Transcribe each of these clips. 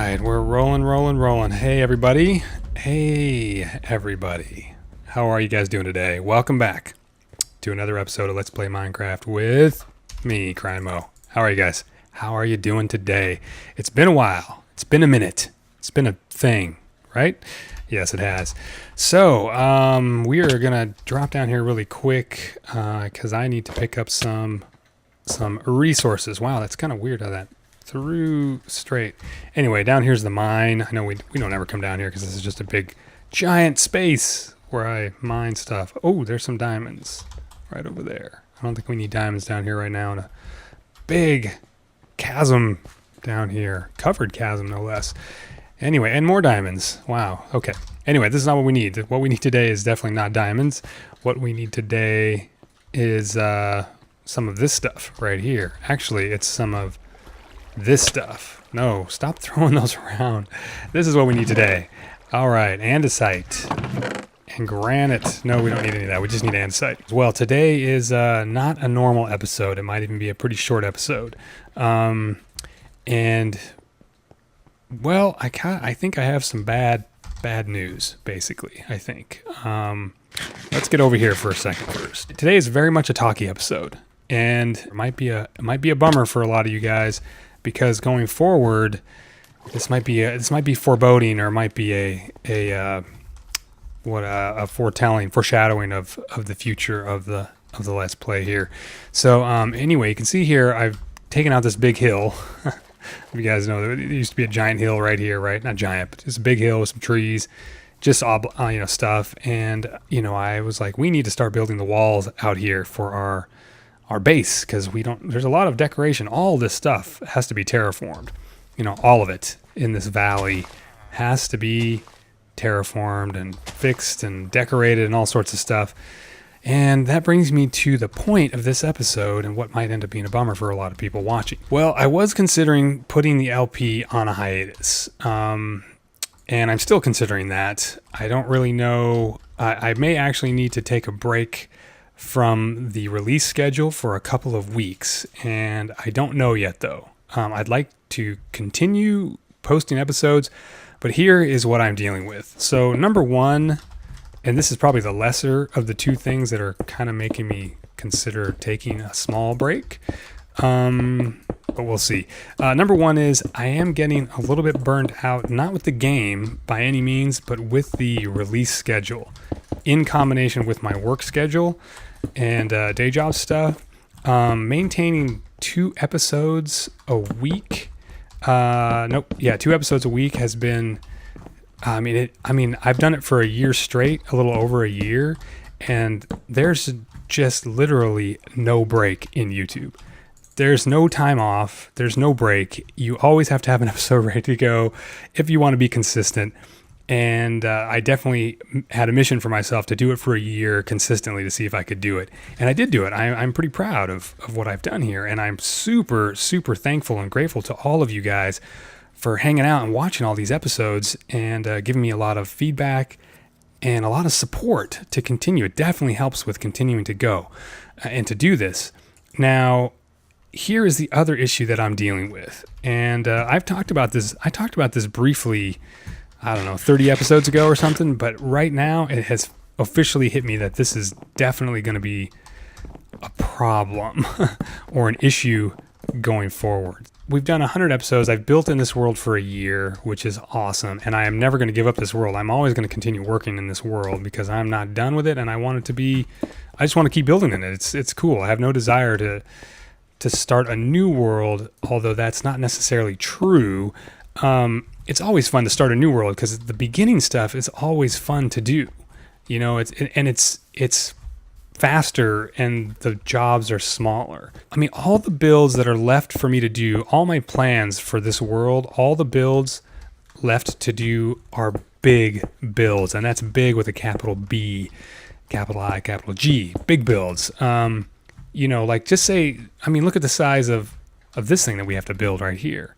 right, we're rolling. Hey, everybody. How are you guys doing today? Welcome back to another episode of Let's Play Minecraft with me, CryinMo. How are you guys? How are you doing today? It's been a while. It's been a minute. It's been a thing, right? Yes, it has. So, we are going to drop down here really quick because I need to pick up some resources. Wow, that's kind of weird how that through straight. Anyway, down here's the mine. I know we don't ever come down here because this is just a big giant space where I mine stuff. Oh, there's some diamonds right over there. I don't think we need diamonds down here right now in a big chasm down here. Covered chasm, no less. Anyway, and more diamonds. Wow. Okay. Anyway, this is not what we need. What we need today is definitely not diamonds. What we need today is some of this stuff right here. Actually, it's some of this stuff. No, stop throwing those around. This is what we need today. All right, andesite and granite. No, we don't need any of that. We just need andesite. Well, today is not a normal episode. It might even be a pretty short episode. And well, I think I have some bad news, basically, I think. Let's get over here for a second first. Today is very much a talky episode, and it might be a bummer for a lot of you guys, because going forward, this might be foreboding, or it might be a foreshadowing of the future of the Let's Play here. So anyway, you can see here I've taken out this big hill. You guys know there used to be a giant hill right here, right? Not giant, but just a big hill with some trees, just stuff. And I was like, we need to start building the walls out here for our base, because there's a lot of decoration. All this stuff has to be terraformed. All of it in this valley has to be terraformed and fixed and decorated and all sorts of stuff. And that brings me to the point of this episode and what might end up being a bummer for a lot of people watching. Well, I was considering putting the LP on a hiatus. And I'm still considering that. I don't really know. I may actually need to take a break from the release schedule for a couple of weeks. And I don't know yet, though. I'd like to continue posting episodes, but here is what I'm dealing with. So number one, and this is probably the lesser of the two things that are kind of making me consider taking a small break. But we'll see. Number one is I am getting a little bit burned out, not with the game by any means, but with the release schedule in combination with my work schedule and day job stuff. Maintaining 2 episodes a week. 2 episodes a week has been... I've done it for a year straight, a little over a year, and there's just literally no break in YouTube. There's no time off. There's no break. You always have to have an episode ready to go if you want to be consistent. And I definitely had a mission for myself to do it for a year consistently to see if I could do it. And I did do it. I'm pretty proud of what I've done here. And I'm super, super thankful and grateful to all of you guys for hanging out and watching all these episodes and giving me a lot of feedback and a lot of support to continue. It definitely helps with continuing to go and to do this. Now, here is the other issue that I'm dealing with. And I've talked about this. I talked about this briefly, 30 episodes ago or something. But right now it has officially hit me that this is definitely going to be a problem or an issue going forward. We've done 100 episodes. I've built in this world for a year, which is awesome. And I am never going to give up this world. I'm always going to continue working in this world because I'm not done with it. And I just want to keep building in it. It's cool. I have no desire to start a new world, although that's not necessarily true. It's always fun to start a new world because the beginning stuff is always fun to do. It's faster and the jobs are smaller. All the builds that are left for me to do, all my plans for this world, all the builds left to do are big builds, and that's big with a capital B, capital I, capital G, big builds. Just say, look at the size of this thing that we have to build right here.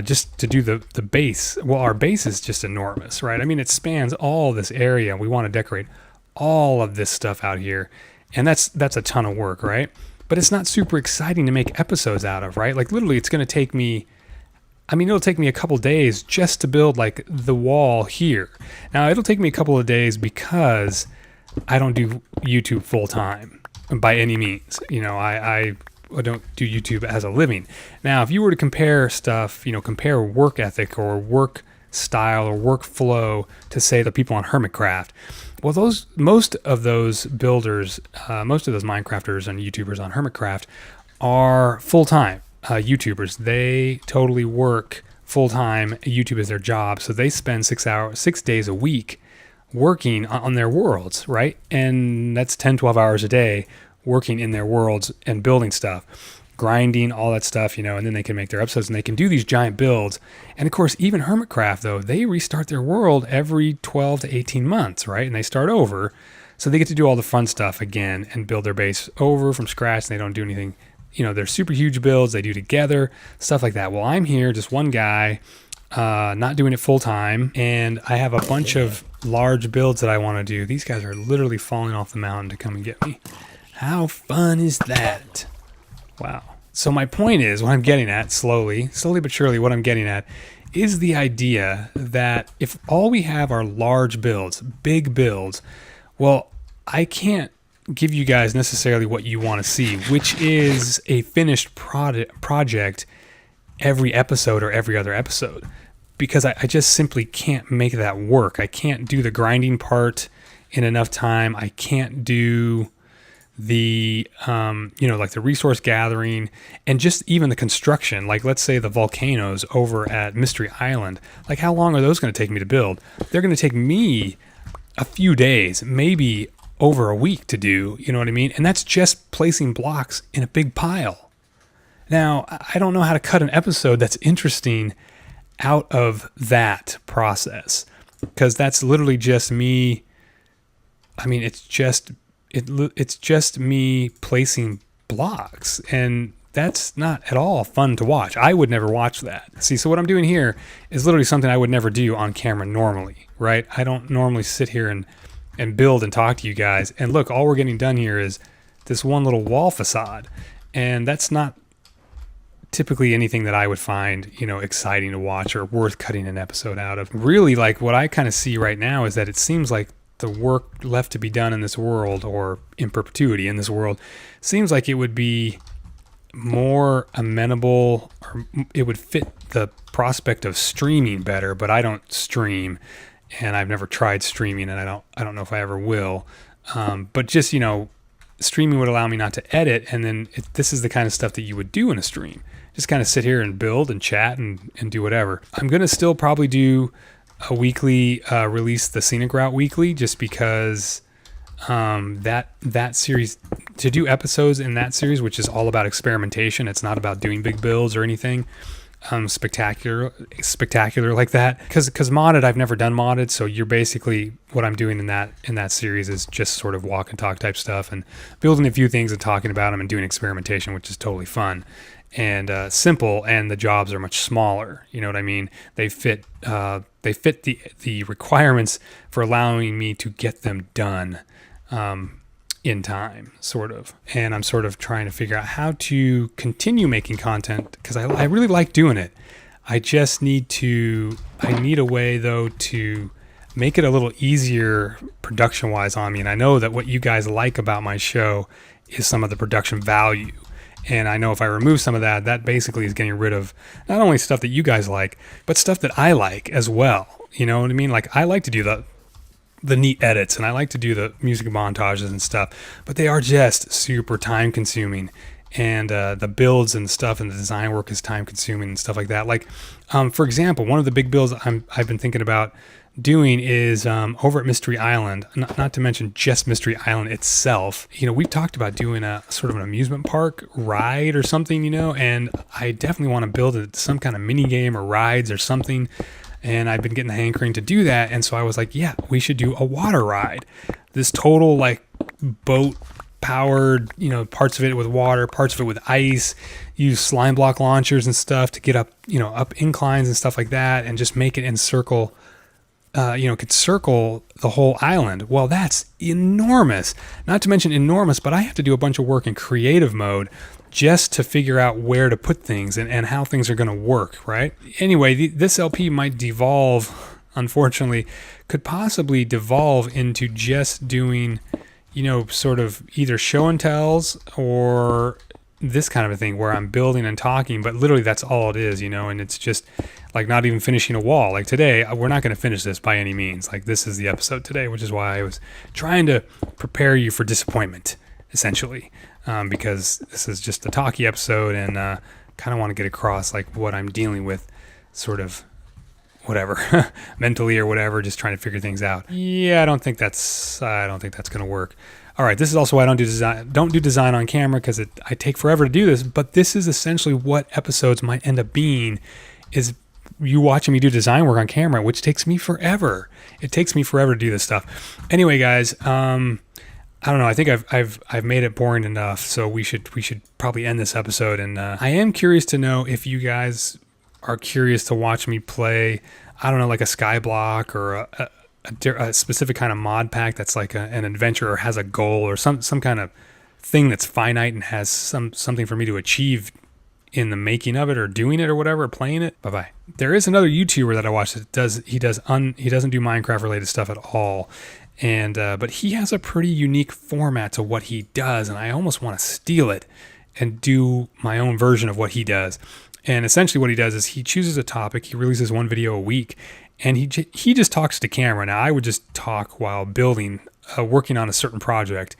Just to do the base. Well, our base is just enormous, right? It spans all this area. We want to decorate all of this stuff out here, and that's a ton of work, right? But it's not super exciting to make episodes out of, right? Literally, it's going to take me I mean, it'll take me a couple days just to build like the wall here. Now, it'll take me a couple of days because I don't do YouTube full time by any means. You know, I don't do YouTube as a living. Now, if you were to compare stuff, you know, compare work ethic or work style or workflow to say the people on Hermitcraft, well, most of those builders, most of those Minecrafters and YouTubers on Hermitcraft are full-time YouTubers. They totally work full-time. YouTube is their job, so they spend 6 days a week working on their worlds, right? And that's 10, 12 hours a day working in their worlds and building stuff, grinding, all that stuff, you know, and then they can make their episodes and they can do these giant builds. And of course, even Hermitcraft, though, they restart their world every 12 to 18 months, right? And they start over. So they get to do all the fun stuff again and build their base over from scratch. And they don't do anything, you know, they're super huge builds they do together, stuff like that. Well, I'm here, just one guy, not doing it full time. And I have a bunch of large builds that I want to do. These guys are literally falling off the mountain to come and get me. How fun is that? Wow. So my point is, what I'm getting at, slowly but surely, what I'm getting at is the idea that if all we have are large builds, big builds, well, I can't give you guys necessarily what you want to see, which is a finished project every episode or every other episode, because I just simply can't make that work. I can't do the grinding part in enough time. I can't do the like the resource gathering and just even the construction. Like, let's say the volcanoes over at Mystery Island, like how long are those going to take me to build? They're going to take me a few days, maybe over a week to do, you know what I mean? And that's just placing blocks in a big pile. Now, I don't know how to cut an episode that's interesting out of that process, because that's literally just me. I mean, it's just me placing blocks, and that's not at all fun to watch. I would never watch that. See, so what I'm doing here is literally something I would never do on camera normally, right? I don't normally sit here and build and talk to you guys. And look, all we're getting done here is this one little wall facade, and that's not typically anything that I would find, you know, exciting to watch or worth cutting an episode out of. Really, like, what I kind of see right now is that it seems like the work left to be done in this world, or in perpetuity in this world, seems like it would be more amenable, or it would fit the prospect of streaming better. But I don't stream, and I've never tried streaming, and I don't know if I ever will. But just, you know, streaming would allow me not to edit, and then this is the kind of stuff that you would do in a stream. Just kind of sit here and build and chat and do whatever. I'm gonna still probably do a weekly release, the Scenic Route weekly, just because that series, to do episodes in that series, which is all about experimentation, it's not about doing big builds or anything spectacular like that, because modded, I've never done modded. So you're basically, what I'm doing in that series is just sort of walk and talk type stuff and building a few things and talking about them and doing experimentation, which is totally fun and simple, and the jobs are much smaller. You know what I mean? They fit the requirements for allowing me to get them done in time, sort of. And I'm sort of trying to figure out how to continue making content, because I really like doing it. I need a way, though, to make it a little easier production wise on me. And I know that what you guys like about my show is some of the production value. And I know if I remove some of that, that basically is getting rid of not only stuff that you guys like, but stuff that I like as well. You know what I mean? Like, I like to do the neat edits, and I like to do the music montages and stuff, but they are just super time consuming. And the builds and stuff and the design work is time consuming and stuff like that. Like, for example, one of the big builds I've been thinking about doing is over at Mystery Island, not to mention just Mystery Island itself. You know, we've talked about doing a sort of an amusement park ride or something, you know, and I definitely want to build some kind of mini game or rides or something. And I've been getting the hankering to do that. And so I was like, yeah, we should do a water ride. This total, like, boat powered, you know, parts of it with water, parts of it with ice, use slime block launchers and stuff to get up, you know, up inclines and stuff like that, and just make it encircle could circle the whole island. Well, that's enormous. Not to mention enormous, but I have to do a bunch of work in creative mode just to figure out where to put things and how things are going to work, right? Anyway, this LP might devolve, unfortunately, could possibly devolve into just doing, sort of either show and tells or this kind of a thing where I'm building and talking, but literally that's all it is, and it's just like not even finishing a wall. Like today, we're not going to finish this by any means. Like this is the episode today, which is why I was trying to prepare you for disappointment, essentially, because this is just a talky episode and kind of want to get across like what I'm dealing with, sort of whatever, mentally or whatever, just trying to figure things out. Yeah, I don't think that's going to work. All right, this is also why I don't do design on camera, because I take forever to do this, but this is essentially what episodes might end up being, is you watching me do design work on camera, which takes me forever. It takes me forever to do this stuff. Anyway, guys, I don't know. I think I've made it boring enough, so we should probably end this episode. And I am curious to know if you guys are curious to watch me play, I don't know, like a skyblock or a specific kind of mod pack that's like an adventure or has a goal or some kind of thing that's finite and has something for me to achieve in the making of it or doing it or whatever, or playing it. Bye-bye. There is another YouTuber that I watch that he doesn't do Minecraft related stuff at all. And but he has a pretty unique format to what he does, and I almost want to steal it and do my own version of what he does. And essentially what he does is he chooses a topic, he releases one video a week, and he just talks to camera. Now, I would just talk while building, working on a certain project,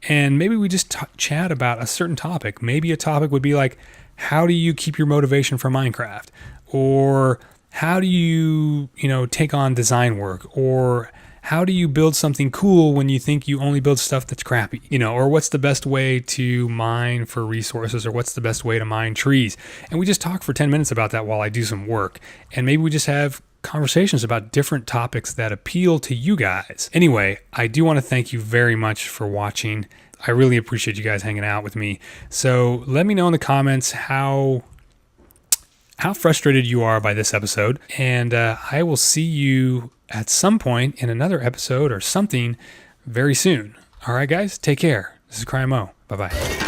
and maybe we just chat about a certain topic. Maybe a topic would be like, how do you keep your motivation for Minecraft? Or how do you, take on design work? Or how do you build something cool when you think you only build stuff that's crappy? Or what's the best way to mine for resources, or what's the best way to mine trees? And we just talk for 10 minutes about that while I do some work. And maybe we just have conversations about different topics that appeal to you guys. Anyway, I do want to thank you very much for watching. I really appreciate you guys hanging out with me. So let me know in the comments how frustrated you are by this episode. And I will see you at some point in another episode or something very soon. All right, guys, take care. This is CryinMo. Bye-bye.